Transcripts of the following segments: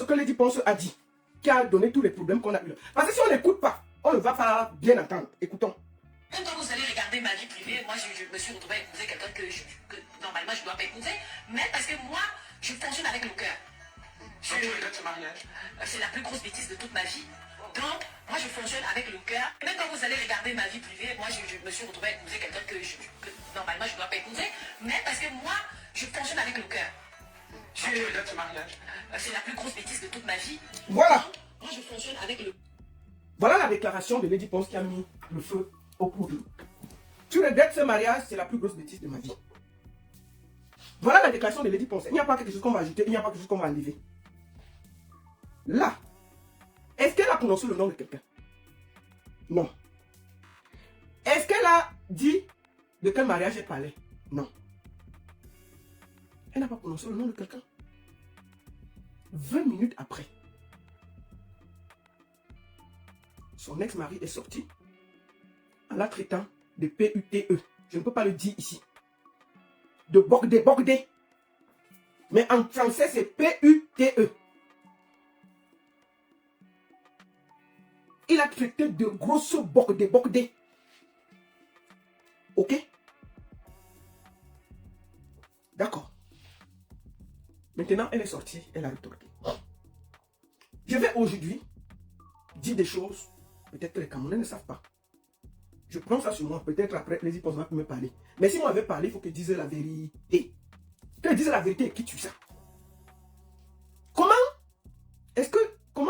que Lady Ponce a dit, qui a donné tous les problèmes qu'on a eu. Parce que si on n'écoute pas, on ne va pas bien entendre. Écoutons. Quand vous allez regarder ma vie privée, moi je me suis retrouvée à épouser quelqu'un que normalement je ne dois pas épouser, mais parce que moi, je fonctionne avec le cœur. Quand tu regardes ce mariage, c'est la plus grosse bêtise de toute ma vie. Donc, moi je fonctionne avec le cœur. Même quand vous allez regarder ma vie privée, moi je me suis retrouvée à épouser quelqu'un que normalement je ne dois pas épouser, mais parce que moi, je fonctionne avec le cœur. Quand tu regardes ce mariage, c'est la plus grosse bêtise de toute ma vie. Voilà. Donc, moi je fonctionne avec le... Voilà la déclaration de Lady Ponce qui a mis le feu au poudre. Tu regrettes ce mariage, c'est la plus grosse bêtise de ma vie. Voilà la déclaration de Lady Ponce. Il n'y a pas quelque chose qu'on va ajouter, il n'y a pas quelque chose qu'on va enlever. Là, est-ce qu'elle a prononcé le nom de quelqu'un? Non. Est-ce qu'elle a dit de quel mariage elle parlait? Non. Elle n'a pas prononcé le nom de quelqu'un. 20 minutes après, son ex-mari est sorti en la traitant de PUTE. Je ne peux pas le dire ici. De bordé. Mais en français, c'est PUTE. Il a traité de grosses bordé. Ok? D'accord. Maintenant, elle est sortie, elle a rétorqué. Je vais aujourd'hui dire des choses, peut-être que les Camerounais ne savent pas. Je prends ça sur moi, peut-être après, les hyposes vont me parler. Mais si moi je vais parler, il faut qu'ils disent la vérité. Qu'ils disent la vérité et qui tue ça. Comment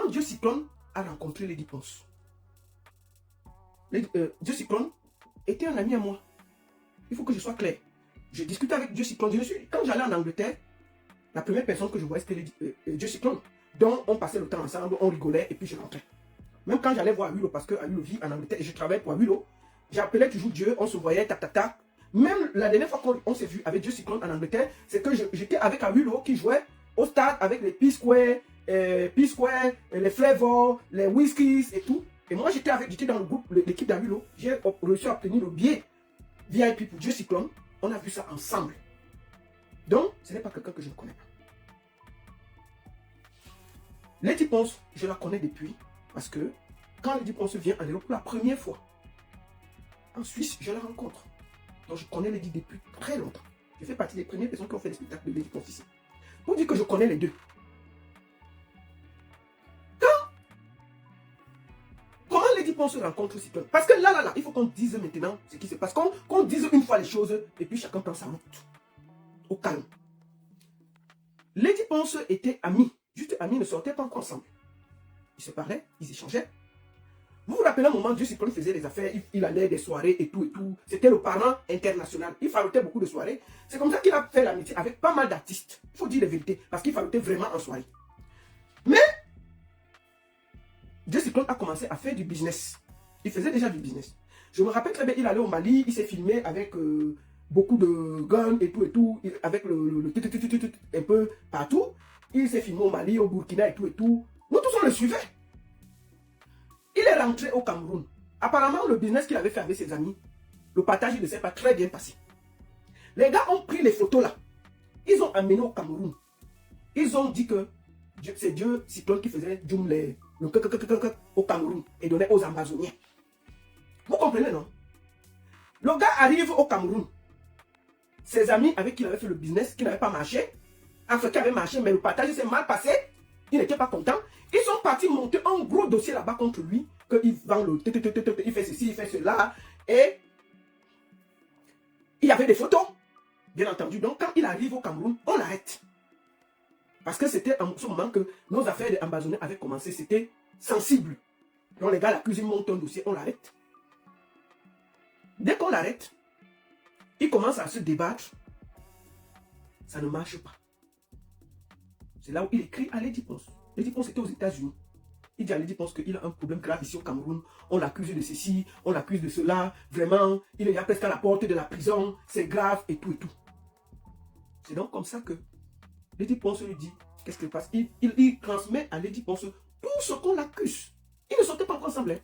Dieu Cyclone a rencontré Lady Ponce? Dieu Cyclone était un ami à moi. Il faut que je sois clair. Je discutais avec Dieu Cyclone. Quand j'allais en Angleterre, la première personne que je voyais, c'était Dieu Cyclone. Donc, on passait le temps ensemble, on rigolait et puis je rentrais. Même quand j'allais voir Awilo, parce que Awilo vit en Angleterre et je travaille pour Awilo, j'appelais toujours Dieu, on se voyait, tac. Même la dernière fois qu'on s'est vu avec Dieu Cyclone en Angleterre, c'est que j'étais avec Awilo qui jouait au stade avec les P-Square, les Flavor, les Whiskies et tout. Et moi, j'étais dans le groupe, l'équipe d'Awilo. J'ai réussi à obtenir le billet VIP pour Dieu Cyclone. On a vu ça ensemble. Donc, ce n'est pas quelqu'un que je ne connais pas. Lady Ponce, je la connais depuis parce que quand Lady Ponce vient en Europe pour la première fois, en Suisse, je la rencontre. Donc, je connais Lady depuis très longtemps. Je fais partie des premières personnes qui ont fait des spectacles de Lady Ponce ici. Pour dire que je connais les deux. Comment Lady Ponce rencontre Cyclone? Parce que là, il faut qu'on dise maintenant ce qui se passe. Qu'on dise une fois les choses et puis chacun prend sa route. Au calme. Lady Ponce était amie. Juste amis, ne sortaient pas encore ensemble. Ils se parlaient, ils échangeaient. Vous vous rappelez un moment, Dieu Cyclone faisait des affaires, il allait des soirées et tout. C'était le parent international. Il fabriquait beaucoup de soirées. C'est comme ça qu'il a fait l'amitié avec pas mal d'artistes. Il faut dire la vérité, parce qu'il fabriquait vraiment en soirée. Mais, Dieu Cyclone a commencé à faire du business. Il faisait déjà du business. Je me rappelle très bien, il allait au Mali, il s'est filmé avec beaucoup de guns et tout, avec le un peu partout. Il s'est filmé au Mali, au Burkina et tout. Nous tous on le suivait. Il est rentré au Cameroun. Apparemment, le business qu'il avait fait avec ses amis, le partage, il ne s'est pas très bien passé. Les gars ont pris les photos là. Ils ont amené au Cameroun. Ils ont dit que c'est Dieu Cyclone qui faisait au Cameroun et donnait aux Amazoniens. Vous comprenez, non? Le gars arrive au Cameroun. Ses amis avec qui il avait fait le business, qui n'avait pas marché, enfin qui avait marché, mais le partage s'est mal passé, il n'était pas content. Ils sont partis monter un gros dossier là-bas contre lui, qu'il vend le il fait ceci, il fait cela, et il y avait des photos, bien entendu. Donc quand il arrive au Cameroun, on l'arrête. Parce que c'était en ce moment que nos affaires d'Amazonais avaient commencé, c'était sensible. Donc les gars l'accusent, ils montent un dossier, on l'arrête. Dès qu'on l'arrête, il commence à se débattre. Ça ne marche pas. C'est là où il écrit à Lady Ponce. Lady Ponce était aux États-Unis. Il dit à Lady Ponce qu'il a un problème grave ici au Cameroun. On l'accuse de ceci, on l'accuse de cela. Vraiment, il est presque à la porte de la prison. C'est grave et tout. C'est donc comme ça que Lady Ponce lui dit qu'est-ce qui se passe. Il transmet à Lady Ponce tout ce qu'on l'accuse. Ils ne sortaient pas encore ensemble. Hein.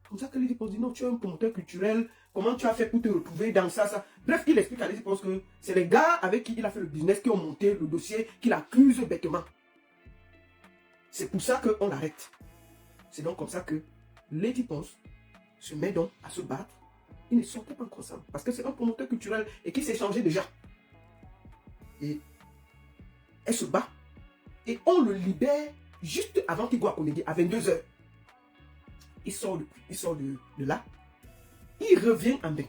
Comme ça que Lady Ponce dit non, tu es un promoteur culturel. Comment tu as fait pour te retrouver dans ça. Bref, il explique à Lady Ponce que c'est les gars avec qui il a fait le business qui ont monté le dossier, qui l'accusent bêtement. C'est pour ça qu'on l'arrête. C'est donc comme ça que Lady Ponce se met donc à se battre. Il ne sortait pas encore ensemble. Parce que c'est un promoteur culturel et qui s'est changé déjà. Et elle se bat. Et on le libère juste avant qu'il doit connecter à 22h. Il sort de là. Il revient en bain.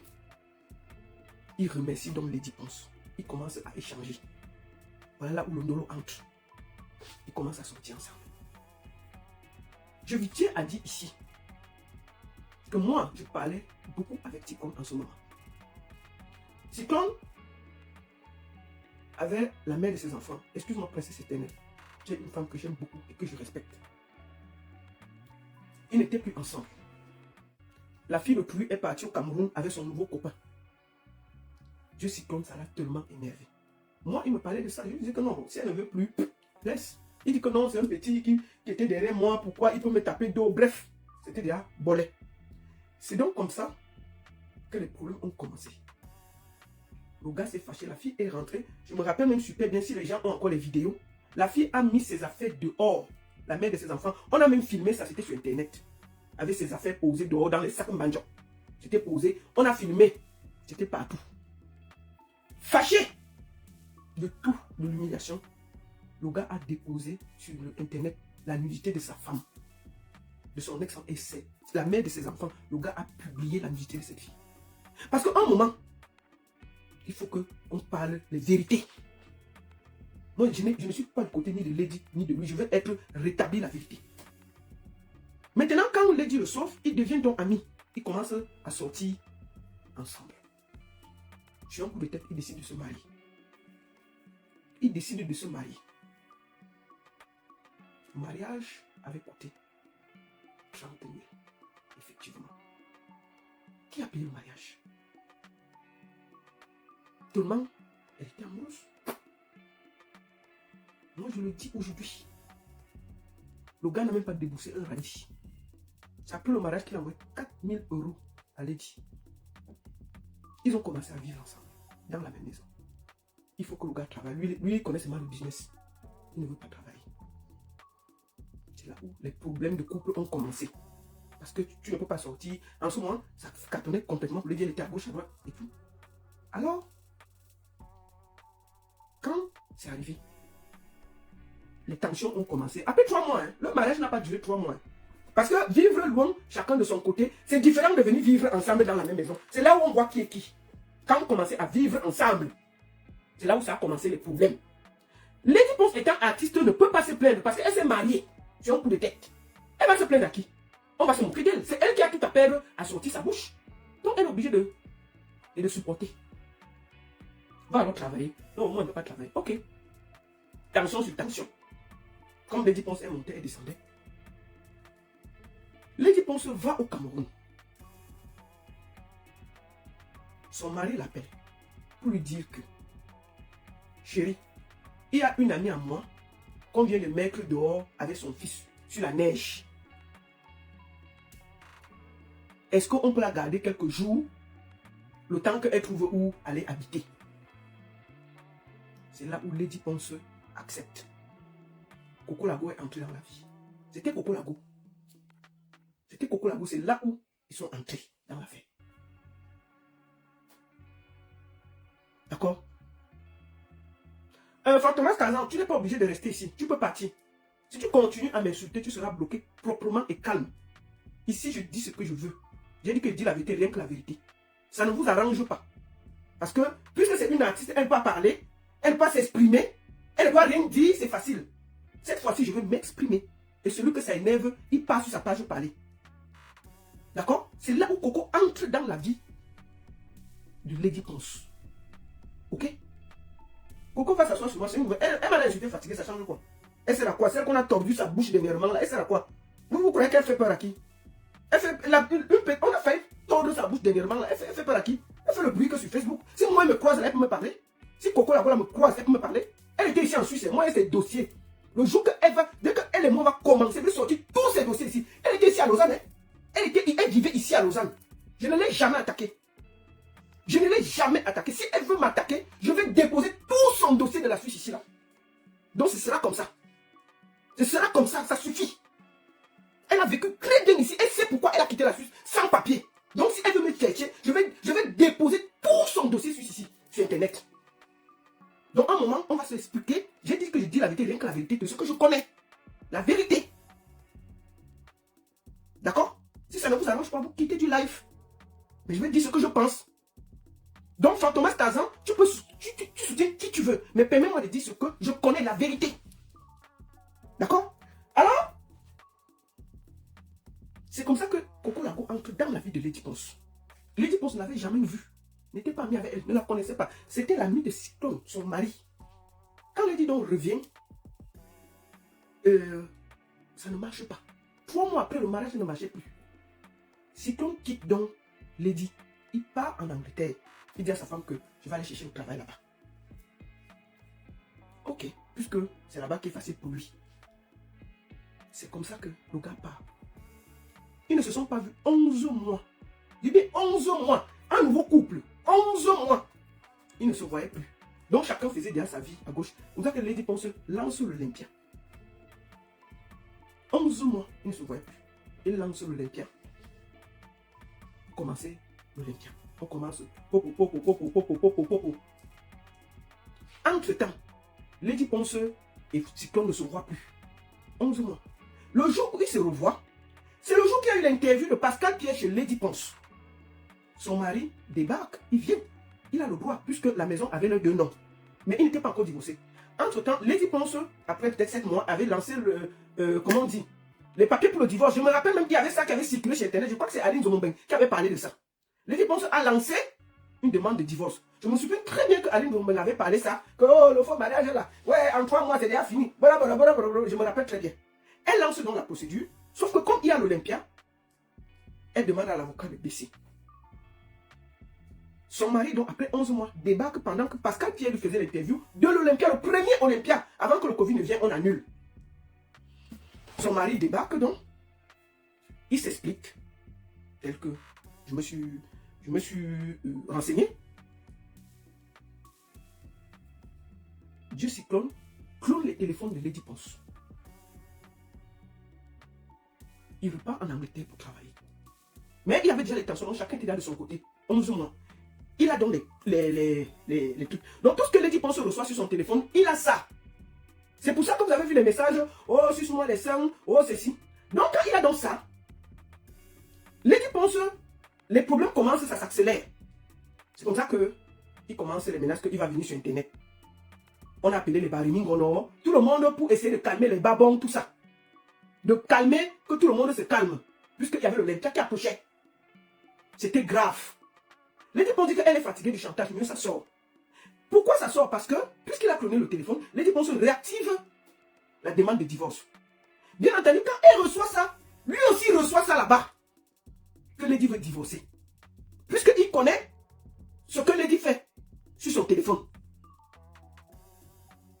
Il remercie donc Lady Ponce. Il commence à échanger. Voilà là où le Ndolo entre. Ils commencent à sortir ensemble. Je vous tiens à dire ici que moi, je parlais beaucoup avec Ticon en ce moment. Ticon avait la mère de ses enfants. Excuse-moi, princesse éternelle. J'ai une femme que j'aime beaucoup et que je respecte. Ils n'étaient plus ensemble. La fille de Cru est partie au Cameroun avec son nouveau copain. Dieu Cyclone, ça l'a tellement énervé. Moi, il me parlait de ça. Je lui disais que non, si elle ne veut plus, laisse. Il dit que non, c'est un petit qui était derrière moi. Pourquoi il peut me taper d'eau? Bref, c'était déjà bolé. C'est donc comme ça que les problèmes ont commencé. Le gars s'est fâché, la fille est rentrée. Je me rappelle même super bien si les gens ont encore les vidéos. La fille a mis ses affaires dehors. La mère de ses enfants. On a même filmé ça, c'était sur internet. Avec ses affaires posées dehors dans les sacs banjo. C'était posé. On a filmé. C'était partout. Fâché de tout, de l'humiliation. Le gars a déposé sur internet la nudité de sa femme. De son ex et c'est la mère de ses enfants. Le gars a publié la nudité de cette fille. Parce qu'à un moment, il faut qu'on parle les vérités. Moi, je ne suis pas du côté ni de Lady, ni de lui. Je veux être rétabli la vérité. Maintenant, quand Lady le sauve, il devient donc ami. Ils commencent à sortir ensemble. Sur un coup de tête, il décide de se marier. Il décide de se marier. Le mariage avait coûté 30 000. Effectivement. Qui a payé le mariage? Tout le monde, elle était amoureuse. Moi, je le dis aujourd'hui. Le gars n'a même pas déboursé un radis. C'est après le mariage qu'il a envoyé 4 000 € à Lady. Ils ont commencé à vivre ensemble, dans la même maison. Il faut que le gars travaille. Lui il connaît seulement le business. Il ne veut pas travailler. C'est là où les problèmes de couple ont commencé. Parce que tu ne peux pas sortir. En ce moment, ça cartonnait complètement. Le gars était à gauche, à droite et tout. Alors, quand c'est arrivé, les tensions ont commencé. Après 3 mois, hein, le mariage n'a pas duré 3 mois. Hein. Parce que vivre loin, chacun de son côté, c'est différent de venir vivre ensemble dans la même maison. C'est là où on voit qui est qui. Quand on commençait à vivre ensemble, c'est là où ça a commencé les problèmes. Lady Ponce étant artiste ne peut pas se plaindre parce qu'elle s'est mariée sur un coup de tête. Elle va se plaindre à qui? On va se moquer d'elle. C'est elle qui a tout à perdre à sortir sa bouche. Donc elle est obligée de supporter. Va alors travailler. Non, moi je ne peux pas travailler. Ok. Tension sur tension. Comme Lady Ponce est montée et descendait. Lady Ponce va au Cameroun. Son mari l'appelle pour lui dire que chérie, il y a une amie à moi qu'on vient de mettre dehors avec son fils sur la neige. Est-ce qu'on peut la garder quelques jours le temps qu'elle trouve où aller habiter? C'est là où Lady Ponce accepte. Coco Lago est entré dans la vie. C'était Coco Lago. C'était Coco Lago, c'est là où ils sont entrés dans l'affaire. D'accord? Fantomas Kazan, tu n'es pas obligé de rester ici. Tu peux partir. Si tu continues à m'insulter, tu seras bloqué proprement et calme. Ici, je dis ce que je veux. J'ai dit que je dis la vérité, rien que la vérité. Ça ne vous arrange pas. Parce que, puisque c'est une artiste, elle va parler, elle va s'exprimer, elle ne va rien dire, c'est facile. Cette fois-ci, je vais m'exprimer. Et celui que ça énerve, il passe sur sa page parler. D'accord? C'est là où Coco entre dans la vie de Lady Ponce. Ok? Coco va s'asseoir sur moi, c'est une nouvelle. Elle m'a insulté fatiguée, ça change quoi? Elle sert à quoi? Celle qu'on a tordu sa bouche dernièrement là, elle sert à quoi? Vous croyez qu'elle fait peur à qui? Elle fait on a failli tordre sa bouche dernièrement là, elle fait peur à qui? Elle fait le bruit que sur Facebook. Si moi elle me croise, elle peut me parler. Si Coco la me croise, elle peut me parler. Elle était ici en Suisse, moi elle ses dossiers. Le jour qu'elle va, dès qu'elle et moi va commencer de sortir tous ces dossiers ici. Elle était ici à Lausanne, hein? Elle vivait ici à Lausanne. Je ne l'ai jamais attaquée. Je ne l'ai jamais attaquée. Si elle veut m'attaquer, je vais déposer tout son dossier de la Suisse ici là. Donc ce sera comme ça. Ce sera comme ça suffit. Elle a vécu très bien ici. Elle sait pourquoi elle a quitté la Suisse sans papier. Donc si elle veut me chercher, je vais déposer tout son dossier suisse ici, sur Internet. Donc à un moment, on va se expliquer. J'ai dit que je dis la vérité, rien que la vérité de ce que je connais. La vérité. D'accord? Si ça ne vous arrange pas, vous quittez du live. Mais je vais dire ce que je pense. Donc Fantomas Tarzan, tu soutiens qui tu veux. Mais permets-moi de dire ce que je connais, la vérité. D'accord? Alors, c'est comme ça que Coco Lago entre dans la vie de Lady Ponce. Lady Ponce ne l'avait jamais vue. N'était pas amie avec elle, ne la connaissait pas. C'était l'ami de Cyclone, son mari. Quand Lady donc revient, ça ne marche pas. 3 mois après, le mariage ne marchait plus. Cyclone quitte donc Lady. Il part en Angleterre. Il dit à sa femme que je vais aller chercher le travail là-bas. Ok, puisque c'est là-bas qui est facile pour lui. C'est comme ça que le gars part. Ils ne se sont pas vus 11 mois. Je dis 11 mois. Un nouveau couple. 11 mois. Ils ne se voyaient plus. Donc chacun faisait déjà sa vie à gauche. Vous savez que Lady Ponce lance l'Olympia. 11 mois. Ils ne se voyaient plus. Ils lancent l'Olympia. Commencez l'Olympia. On commence. Entre-temps, Lady Ponce et Cyclone ne se voient plus. 11 mois. Le jour où ils se revoient, c'est le jour qu'il y a eu l'interview de Pascal Pierre chez Lady Ponce. Son mari débarque, il vient. Il a le droit, puisque la maison avait leurs 2 noms. Mais il n'était pas encore divorcé. Entre-temps, Lady Ponce, après peut-être 7 mois, avait lancé comment on dit, les papiers pour le divorce. Je me rappelle même qu'il y avait ça qui avait circulé sur Internet. Je crois que c'est Aline Zomombeng qui avait parlé de ça. Lady Ponce a lancé une demande de divorce. Je me souviens très bien que Aline Zomombeng avait parlé ça. Que oh, le faux mariage là, ouais, en 3 mois c'est déjà fini. Je me rappelle très bien. Elle lance donc la procédure. Sauf que comme il y a l'Olympia, elle demande à l'avocat de baisser. Son mari, donc après 11 mois, débarque pendant que Pascal Pierre lui faisait l'interview de l'Olympia, le premier Olympia. Avant que le Covid ne vienne, on annule. Son mari débarque donc. Il s'explique. Tel que je me suis renseigné. Dieu Cyclone clone les téléphones de Lady Ponce. Il repart en Angleterre pour travailler. Mais il y avait déjà les tensions, chacun était là de son côté. 11 mois. Il a donc les trucs. Donc tout ce que Lady Ponce reçoit sur son téléphone, il a ça. C'est pour ça que vous avez vu les messages. Oh, suce-moi les seins. Oh, ceci. Donc quand il a donc ça, Lady Ponce, les problèmes commencent, ça s'accélère. C'est comme ça que il commence les menaces qu'il va venir sur Internet. On a appelé les bariming, tout le monde pour essayer de calmer les babons, tout ça. De calmer, que tout le monde se calme. Puisqu'il y avait le l'Olympia qui approchait. C'était grave. Lady Ponce dit qu'elle est fatiguée du chantage, mais ça sort. Pourquoi ça sort? Parce que, puisqu'il a cloné le téléphone, Lady Ponce réactive la demande de divorce. Bien entendu, quand elle reçoit ça, lui aussi reçoit ça là-bas. Que Lady veut divorcer. Puisqu'il connaît ce que Lady fait sur son téléphone.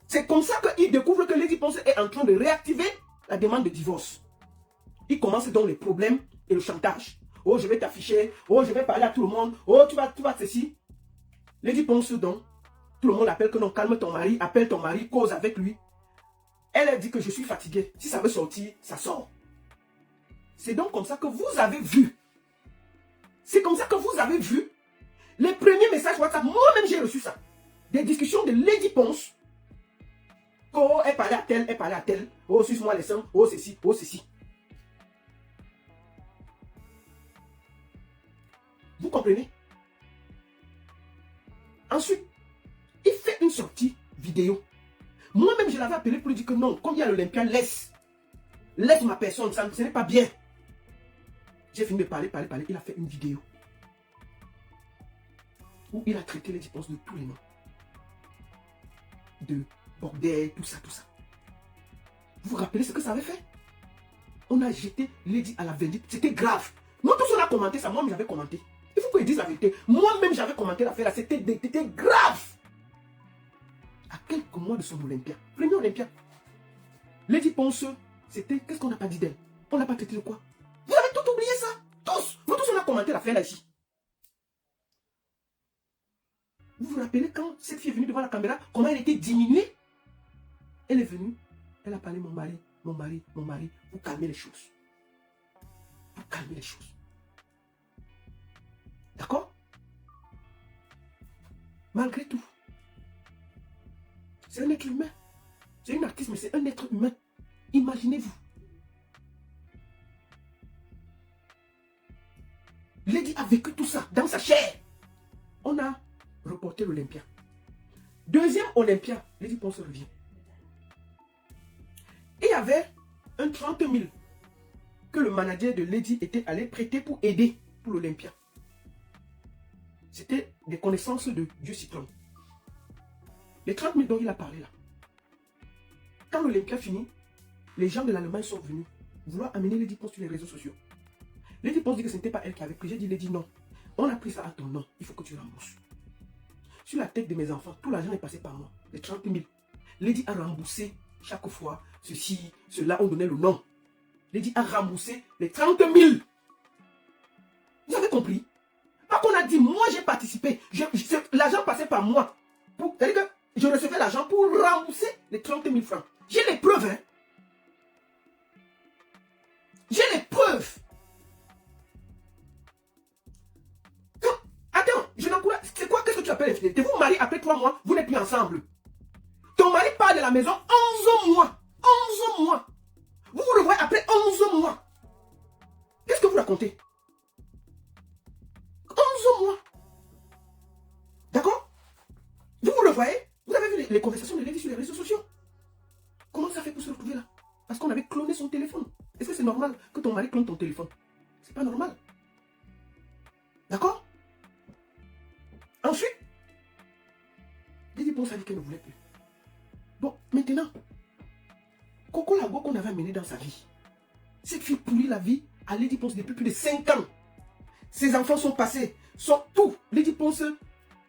C'est comme ça qu'il découvre que Lady Ponce est en train de réactiver la demande de divorce. Il commence donc les problèmes et le chantage. Oh, je vais t'afficher. Oh, je vais parler à tout le monde. Oh, tu vas ceci. Lady Ponce donc, tout le monde appelle que non, calme ton mari, appelle ton mari, cause avec lui. Elle a dit que je suis fatiguée. Si ça veut sortir, ça sort. C'est donc comme ça que vous avez vu. C'est comme ça que vous avez vu les premiers messages WhatsApp. Moi-même, j'ai reçu ça. Des discussions de Lady Ponce. Oh, elle parlait à tel, elle parlait à tel. Oh, suce-moi les seins. Oh, ceci, oh, ceci. Vous comprenez? Ensuite, il fait une sortie vidéo. Moi-même, je l'avais appelé pour lui dire que non, comme il y a l'Olympia, laisse ma personne, ça, ce n'est pas bien. J'ai fini de parler. Il a fait une vidéo où il a traité les dépenses de tous les noms. De bordel, tout ça. Vous vous rappelez ce que ça avait fait? On a jeté Lady à la vindicte. C'était grave. Nous tous on a commenté ça. Moi-même j'avais commenté. Il faut que je dise la vérité. Moi-même j'avais commenté l'affaire là. C'était grave. À quelques mois de son Olympia. Premier Olympia. Lady Ponce, c'était... Qu'est-ce qu'on n'a pas dit d'elle? On n'a pas traité de quoi? Vous avez tout oublié ça? Tous. Nous tous on a commenté l'affaire là ici. Vous vous rappelez quand cette fille est venue devant la caméra, comment elle était diminuée? Elle est venue. Elle a parlé, mon mari mon mari, pour calmer les choses. Pour calmer les choses. D'accord? Malgré tout, c'est un être humain. C'est une artiste, mais c'est un être humain. Imaginez-vous. Lady a vécu tout ça dans sa chair. On a reporté l'Olympia. Deuxième Olympia, Lady Ponce revient. Et il y avait un 30 000 que le manager de Lady était allé prêter pour aider pour l'Olympia. C'était des connaissances de Dieu Citron. Les 30 000 dont il a parlé là. Quand l'Olympia finit, les gens de l'Allemagne sont venus vouloir amener Lady Ponce sur les réseaux sociaux. Lady Ponce dit que ce n'était pas elle qui avait pris. J'ai dit, Lady, non. On a pris ça à ton nom. Il faut que tu rembourses. Sur la tête de mes enfants, tout l'argent est passé par moi. Les 30 000. Lady a remboursé chaque fois. Ceci, cela, on donnait le nom. Lady a remboursé les 30 000. Vous avez compris? Pas qu'on a dit, moi j'ai participé. L'argent passait par moi. C'est-à-dire que je recevais l'argent pour rembourser les 30 000 francs. J'ai les preuves. Hein? J'ai les preuves. Attends, je n'encourage. C'est quoi? Qu'est-ce que tu appelles infidélité? Vous vous mariez après 3 mois, vous n'êtes plus ensemble. Ton mari part de la maison 11 mois. 11 mois. Vous vous revoyez après 11 mois. Qu'est-ce que vous racontez? 11 mois. D'accord? Vous vous revoyez? Vous avez vu les conversations de Lady sur les réseaux sociaux? Comment ça fait pour se retrouver là? Parce qu'on avait cloné son téléphone. Est-ce que c'est normal que ton mari clone ton téléphone? C'est pas normal. D'accord? Ensuite, Lady Ponce a dit qu'elle ne voulait plus. Bon, maintenant, Coco Lago qu'on avait amené dans sa vie. Cette fille pourrit la vie à Lady Ponce depuis plus de 5 ans. Ses enfants sont passés, sont tout. Lady Ponce,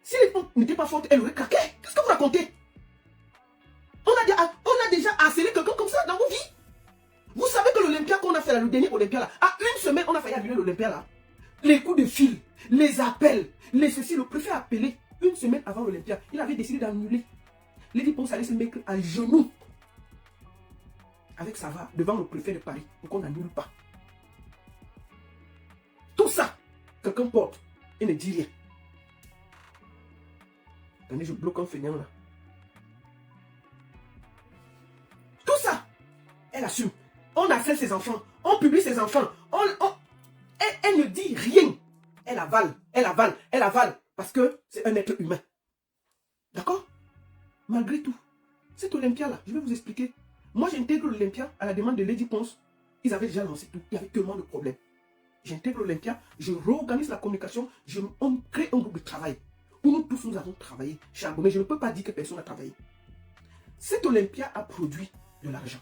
si Lady Ponce n'était pas forte, elle aurait craqué. Qu'est-ce que vous racontez? On a déjà harcelé quelqu'un comme ça dans vos vies. Vous savez que l'Olympia qu'on a fait là, le dernier Olympia là, à une semaine, on a failli annuler l'Olympia là. Les coups de fil, les appels, les ceci, le préfet a appelé une semaine avant l'Olympia. Il avait décidé d'annuler. Lady Ponce allait se mettre à genoux avec sa va devant le préfet de Paris pour qu'on n'annule pas. Tout ça, quelqu'un porte et ne dit rien. Attendez, je bloque un feignant là. Tout ça, elle assume. On harcèle ses enfants, on publie ses enfants, elle ne dit rien. Elle avale, elle avale, elle avale, parce que c'est un être humain. D'accord? Malgré tout, cet Olympia-là, je vais vous expliquer. Moi, j'intègre l'Olympia à la demande de Lady Ponce. Ils avaient déjà lancé tout. Il y avait tellement de problèmes. J'intègre l'Olympia, je réorganise la communication, on crée un groupe de travail. Où nous tous, nous avons travaillé, charbonné. Je ne peux pas dire que personne n'a travaillé. Cet Olympia a produit de l'argent.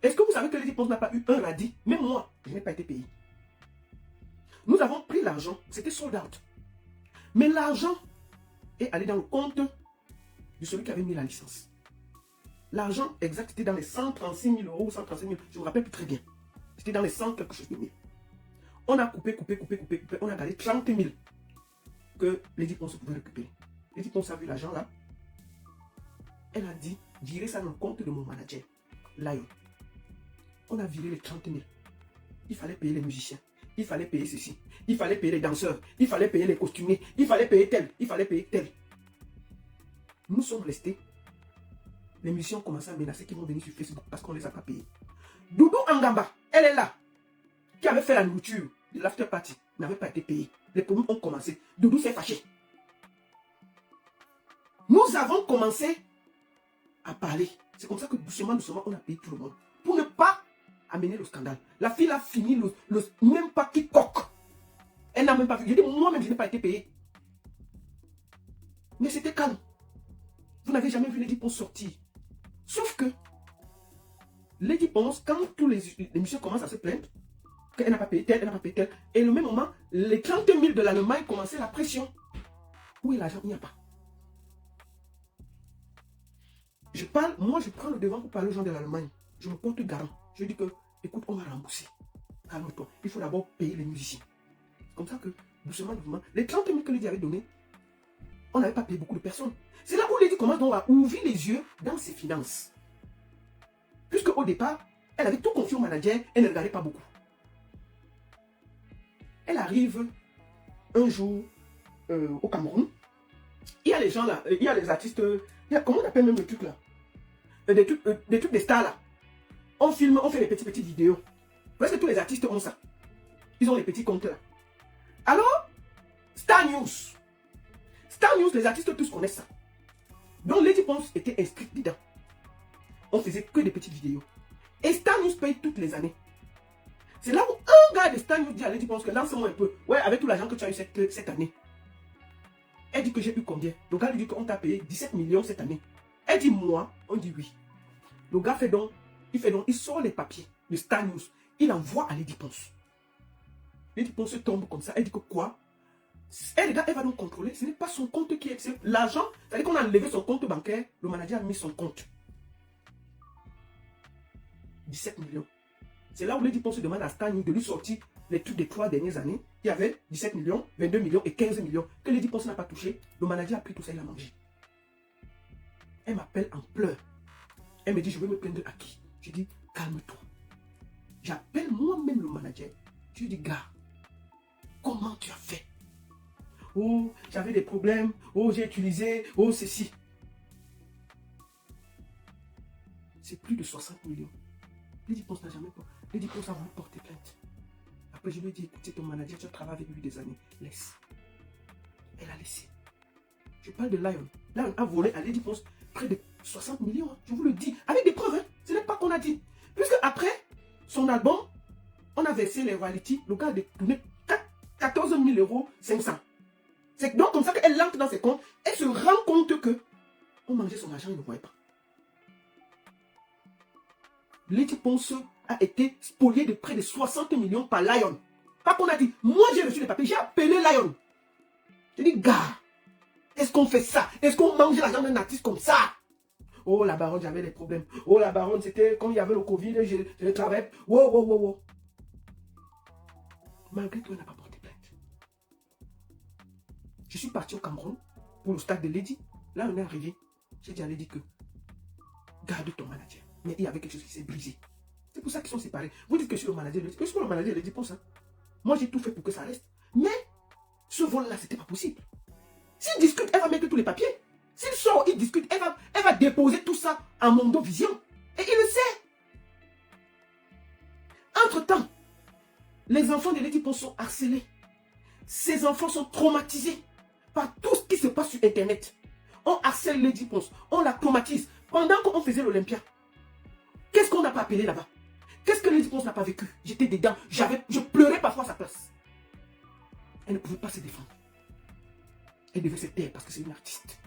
Est-ce que vous savez que Lady Ponce n'a pas eu un radis? Même moi, je n'ai pas été payé. Nous avons pris l'argent, c'était sold out. Mais l'argent est allé dans le compte de celui qui avait mis la licence. L'argent exact était dans les 136 000 euros ou 135 000, je ne me rappelle plus très bien. C'était dans les 100 quelque chose de mille. On a coupé, on a gardé 30 000 que Lady Ponce pouvait récupérer. Lady Ponce a vu l'argent là. Elle a dit, virez ça dans le compte de mon manager, Lion. On a viré les 30 000. Il fallait payer les musiciens. Il fallait payer ceci. Il fallait payer les danseurs. Il fallait payer les costumiers. Il fallait payer tel. Il fallait payer tel. Nous sommes restés. Les musiciens ont commencé à menacer qu'ils vont venir sur Facebook parce qu'on ne les a pas payés. Doudou Angamba, elle est là. Qui avait fait la nourriture de l'after party, n'avait pas été payée. Les problèmes ont commencé. Doudou s'est fâché. Nous avons commencé à parler. C'est comme ça que doucement, on a payé tout le monde. Pour ne pas amener le scandale. La fille a fini même pas qui coque. Elle n'a même pas vu. J'ai dit, moi-même, je n'ai pas été payé. Mais c'était calme. Vous n'avez jamais vu Lady Ponce sortir. Sauf que Lady Ponce, quand tous les messieurs commencent à se plaindre, qu'elle n'a pas payé tel, elle n'a pas payé tel, et au même moment, les 30 000 de l'Allemagne commençaient la pression. Où est l'argent? Il n'y a pas. Moi je prends le devant pour parler aux gens de l'Allemagne. Je me porte garant. Je dis que, écoute, on va rembourser. Calme-toi. Il faut d'abord payer les musiciens. C'est comme ça que, doucement, les 30 000 que Lady avait donné, on n'avait pas payé beaucoup de personnes. C'est là où Lady commence donc à ouvrir les yeux dans ses finances. Puisque qu'au départ, elle avait tout confié au manager, elle ne regardait pas beaucoup. Elle arrive un jour au Cameroun. Il y a les gens là, il y a les artistes, comment on appelle même le truc là, des trucs des stars là. On filme, on fait des petites vidéos. Presque tous les artistes ont ça. Ils ont les petits comptes là. Alors, Star News. Star News, les artistes tous connaissent ça. Donc Lady Ponce était inscrite dedans. On faisait que des petites vidéos. Et Star News paye toutes les années. C'est là où un gars de Star News dit à Lady Ponce que lance-moi un peu. Ouais, avec tout l'argent que tu as eu cette année. Elle dit que j'ai eu combien? Le gars lui dit qu'on t'a payé 17 millions cette année. Elle dit moi, on dit oui. Le gars fait donc, il sort les papiers de Star News. Il envoie à Lady Ponce. Lady Ponce tombe comme ça. Elle dit que quoi? Elle va donc contrôler. Ce n'est pas son compte qui est... L'argent, c'est-à-dire qu'on a enlevé son compte bancaire. Le manager a mis son compte. 17 millions. C'est là où Lady Ponce demande à Star News de lui sortir les trucs des 3 dernières années. Il y avait 17 millions, 22 millions et 15 millions que Lady Ponce n'a pas touché. Le manager a pris tout ça, il a mangé. Elle m'appelle en pleurs. Elle me dit, je vais me plaindre à qui? Je dis, calme-toi. J'appelle moi-même le manager. Je lui dis, gars, comment tu as fait? Oh, j'avais des problèmes. Oh, j'ai utilisé. Oh, ceci. C'est plus de 60 millions. Lady Ponce n'a jamais porté. Lady Ponce a voulu porter plainte. Après, je lui ai dit, écoutez, ton manager, tu as travaillé avec lui des années. Laisse. Elle a laissé. Je parle de Lion. Lion a volé à Lady Ponce près de 60 millions. Hein. Je vous le dis. Avec des preuves. Hein. Ce n'est pas qu'on a dit. Puisque après son album, on a versé les royalties. Le gars a détourné 14 000 €, 500. C'est donc comme ça qu'elle entre dans ses comptes. Elle se rend compte que on mangeait son argent, il ne voyait pas. Lady Ponce a été spoliée de près de 60 millions par Lion. Pas qu'on a dit, moi j'ai reçu les papiers, j'ai appelé Lion. J'ai dit, gars, est-ce qu'on fait ça? Est-ce qu'on mange l'argent d'un artiste comme ça? Oh, la baronne, j'avais des problèmes. Oh, la baronne, c'était quand il y avait le Covid, je travaillais. Wow, wow, wow, wow. Malgré tout, elle n'a pas porté plainte. Je suis parti au Cameroun pour le stade de Lady. Là, on est arrivé. J'ai dit à Lady que garde ton manager. Mais il y avait quelque chose qui s'est brisé. C'est pour ça qu'ils sont séparés. Vous dites que je suis le manager. Je suis le manager de Lady Ponce. Moi, j'ai tout fait pour que ça reste. Mais ce vol-là, c'était pas possible. S'il discute, elle va mettre tous les papiers. S'il sort, il discute, elle va déposer tout ça en Mondo Vision. Et il le sait. Entre-temps, les enfants de Lady Ponce sont harcelés. Ces enfants sont traumatisés par tout ce qui se passe sur Internet. On harcèle Lady Ponce, on la traumatise. Pendant qu'on faisait l'Olympia, qu'est-ce qu'on n'a pas appelé là-bas? Qu'est-ce que Lady Ponce n'a pas vécu? J'étais dedans, je pleurais parfois à sa place. Elle ne pouvait pas se défendre. Elle devait se taire parce que c'est une artiste.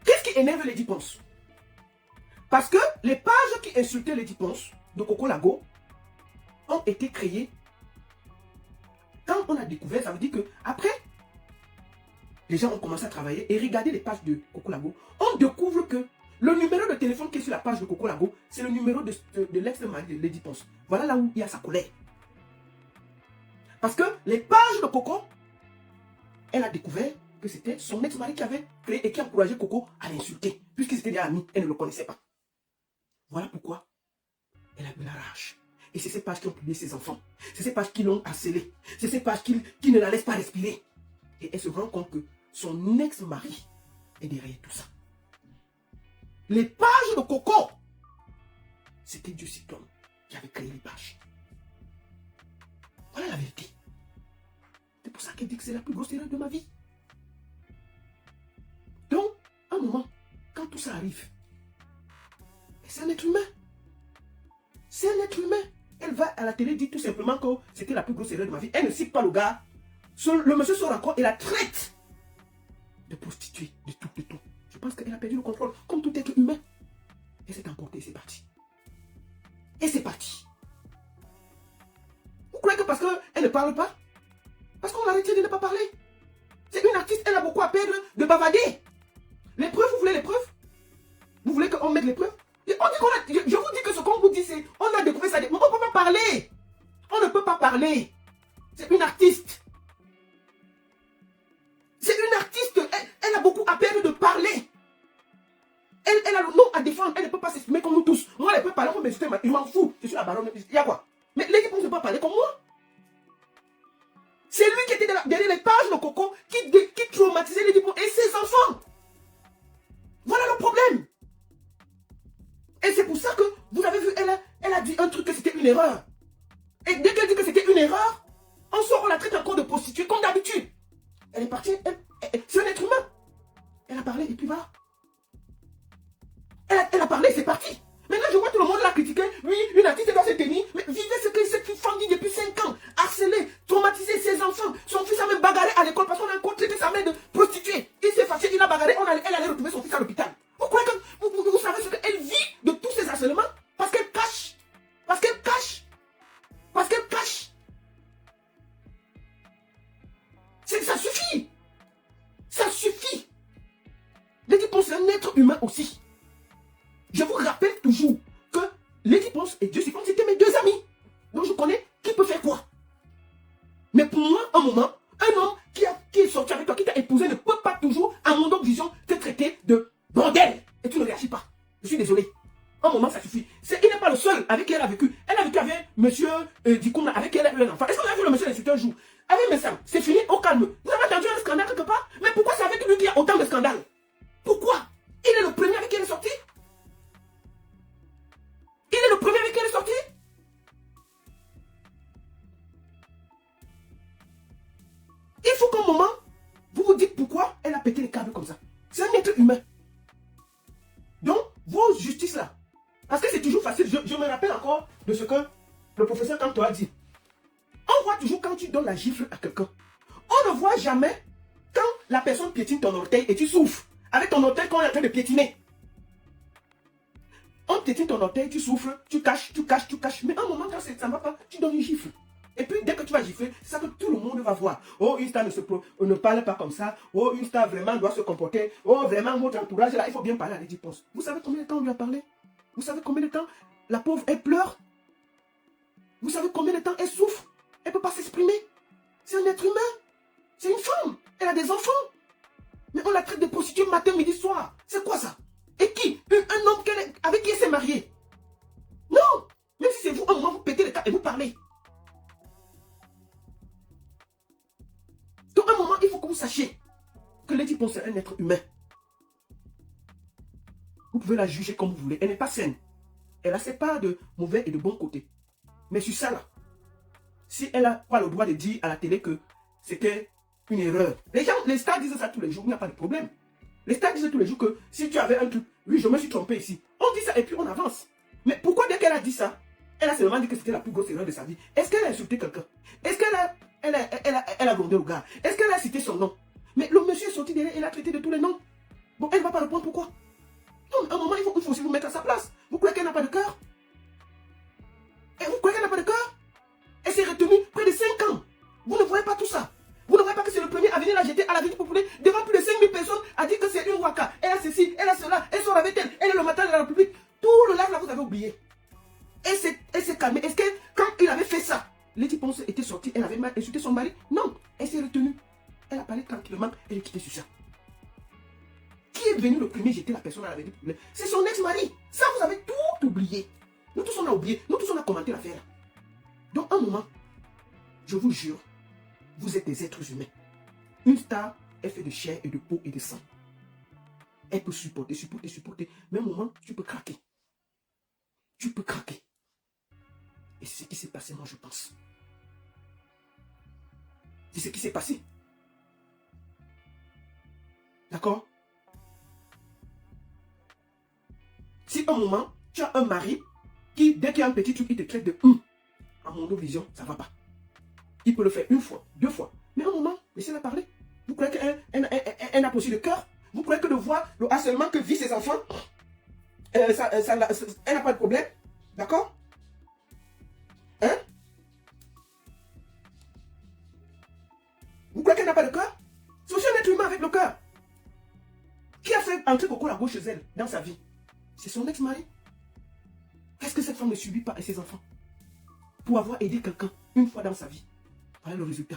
Qu'est-ce qui énerve Lady Ponce? Parce que les pages qui insultaient Lady Ponce de Coco Lago ont été créées. Quand on a découvert, ça veut dire que après, les gens ont commencé à travailler et regarder les pages de Coco Lago. On découvre que le numéro de téléphone qui est sur la page de Coco Lago, c'est le numéro de l'ex-mari de Lady Ponce. Voilà là où il y a sa colère. Parce que les pages de Coco, elle a découvert que c'était son ex-mari qui avait créé et qui encourageait Coco à l'insulter. Puisqu'ils étaient des amis, elle ne le connaissait pas. Voilà pourquoi elle a eu la rage. Et c'est ces pages qui ont publié ses enfants. C'est ces pages qui l'ont harcelée. C'est ces pages qui ne la laissent pas respirer. Et elle se rend compte que son ex-mari est derrière tout ça. Les pages de Coco, c'était Dieu Cyclone qui avait créé les pages. Voilà la vérité. C'est pour ça qu'elle dit que c'est la plus grosse erreur de ma vie. Donc, à un moment, quand tout ça arrive, c'est un être humain. C'est un être humain. Elle va à la télé dire tout simplement que c'était la plus grosse erreur de ma vie. Elle ne cite pas le gars. Le monsieur sort encore et la traite de prostituée, de tout, de tout. Je pense qu'elle a perdu le contrôle, comme tout être humain. Elle s'est emportée et c'est parti. Et c'est parti. Vous croyez que parce qu'elle ne parle pas? Parce qu'on a arrêté de ne pas parler. C'est une artiste, elle a beaucoup à perdre de bavader. Les preuves, vous voulez les preuves? Vous voulez qu'on mette les preuves? Je vous dis que ce qu'on vous dit, c'est on a découvert ça. Mais on ne peut pas parler. On ne peut pas parler. C'est une artiste. C'est une artiste. Elle a beaucoup à perdre de parler. Elle a le nom à défendre. Elle ne peut pas s'exprimer. s'exprimer comme nous tous. Moi, elle peut parler comme m'insulter, je m'en fous. Je suis la baronne. Il y a quoi? Mais Lady Ponce ne peut pas parler comme moi. C'est lui qui était derrière les pages de Coco, qui traumatisait Lady Ponce et ses enfants. Voilà le problème. Et c'est pour ça que, vous avez vu, elle a dit un truc que c'était une erreur. Et dès qu'elle dit que c'était une erreur, on sort, on la traite encore de prostituée, comme d'habitude. Elle est partie, c'est un être humain. Elle a parlé et puis voilà. Elle a parlé et c'est parti. Maintenant, je vois tout le monde la critiquer. Oui, une artiste doit se tenir. Mais vivez ce que cette femme dit depuis 5 ans. Harceler, traumatiser ses enfants. Son fils a même bagarré à l'école parce qu'on a encore traité sa mère de prostituée. Il s'est fâché, il a bagarré. Elle allait retrouver son fils à l'hôpital. Vous croyez que vous savez ce qu'elle vit de tous ces harcèlements? Parce qu'elle cache. Parce qu'elle cache. Parce qu'elle cache. Ça suffit. Ça suffit. Lady Ponce, c'est un être humain aussi. Je vous rappelle toujours que Lady Ponce et Dieu Siphon, c'était mes 2 amis. Donc je connais qui peut faire quoi. Mais pour moi, un moment, un homme qui est sorti avec toi, qui t'a épousé, ne peut pas toujours, à mon vision, te traiter de bordel. Et tu ne réagis pas. Je suis désolé. Un moment, ça suffit. Il n'est pas le seul avec qui elle a vécu. Elle a vécu avec monsieur Dikoum, avec qui elle a eu un enfant. Est-ce que vous avez vu le monsieur l'insulter un jour? Avec mes femmes, c'est fini au calme. Vous avez entendu un scandale quelque part? Mais pourquoi c'est avec lui qu'il y a autant de scandales? Pourquoi? Il est le premier avec qui elle est sortie? Il est le premier avec qui elle est sortie? Il faut qu'un moment, vous vous dites pourquoi elle a pété les câbles comme ça. C'est un être humain. Donc, vos justices là, parce que c'est toujours facile, je me rappelle encore de ce que le professeur Kanto a dit. On voit toujours quand tu donnes la gifle à quelqu'un. On ne voit jamais quand la personne piétine ton orteil et tu souffles. Avec ton orteil quand on est en train de piétiner. On piétine ton orteil, tu souffles, tu caches. Mais à un moment, quand ça ne va pas, tu donnes une gifle. Et puis, dès que tu vas gifler, c'est ça que tout le monde va voir. Oh, une star ne parle pas comme ça. Oh, une star vraiment doit se comporter. Oh, vraiment, votre entourage, là, il faut bien parler à Lady Ponce. Vous savez combien de temps on lui a parlé? Vous savez combien de temps la pauvre, elle pleure? Vous savez combien de temps elle souffre? Elle ne peut pas s'exprimer. C'est un être humain. C'est une femme. Elle a des enfants. Mais on la traite de prostituée matin, midi, soir. C'est quoi ça? Et qui? Un homme avec qui elle s'est mariée? Non. Même si c'est vous, un moment, vous pétez les câbles et vous parlez. Donc, à un moment, il faut que vous sachiez que Lady Ponce est un être humain. Vous pouvez la juger comme vous voulez. Elle n'est pas saine. Elle a ses parts de mauvais et de bons côtés. Mais sur ça, là, si elle n'a pas le droit de dire à la télé que c'était une erreur. Les stars disent ça tous les jours, il n'y a pas de problème. Les stars disent tous les jours que si tu avais un truc, oui, je me suis trompé ici. On dit ça et puis on avance. Mais pourquoi dès qu'elle a dit ça, elle a seulement dit que c'était la plus grosse erreur de sa vie? Est-ce qu'elle a insulté quelqu'un? Est-ce qu'elle a grondé au gars? Est-ce qu'elle a cité son nom? Mais le monsieur est sorti derrière, il a traité de tous les noms. Bon, elle ne va pas répondre pourquoi? Non, à un moment, il faut aussi vous mettre à sa place. Vous croyez qu'elle n'a pas de cœur? Et vous croyez qu'elle n'a pas de cœur? Elle s'est retenue près de 5 ans. Vous ne voyez pas tout ça. Vous ne voyez pas que c'est le premier à venir la jeter à la vie populaire devant plus de 5000 personnes, à dire que c'est une waka. Elle a ceci, elle a cela, elle sort avec elle, elle est le matin de la République. Tout le live là, vous avez oublié. Elle s'est calmée. Est-ce que quand il avait fait ça, Lady Ponce était sortie, elle avait mal insulté son mari? Non, elle s'est retenue. Elle a parlé tranquillement, elle est quittée sur ça. Qui est venu le premier jeter la personne à la vie populaire? C'est son ex-mari. Ça, vous avez tout oublié. Nous tous on a oublié, nous tous on a commenté l'affaire. Donc, un moment, je vous jure, vous êtes des êtres humains. Une star est faite de chair et de peau et de sang. Elle peut supporter. Mais un moment, tu peux craquer. Tu peux craquer. Et c'est ce qui s'est passé, moi, je pense. C'est ce qui s'est passé. D'accord? Si un moment, tu as un mari qui, dès qu'il y a un petit truc, il te traite de à mon vision, ça ne va pas. Il peut le faire 1 fois, 2 fois. Mais un moment, laissez-la parler. Vous croyez qu'elle n'a pas aussi le cœur? Vous croyez que de voir le harcèlement que vivent ses enfants, elle n'a pas de problème? D'accord? Hein? Vous croyez qu'elle n'a pas de cœur? C'est aussi un être humain avec le cœur. Qui a fait entrer Coco Lagos chez elle dans sa vie? C'est son ex-mari. Qu'est-ce que cette femme ne subit pas et ses enfants? Pour avoir aidé quelqu'un 1 fois dans sa vie. Voilà le résultat.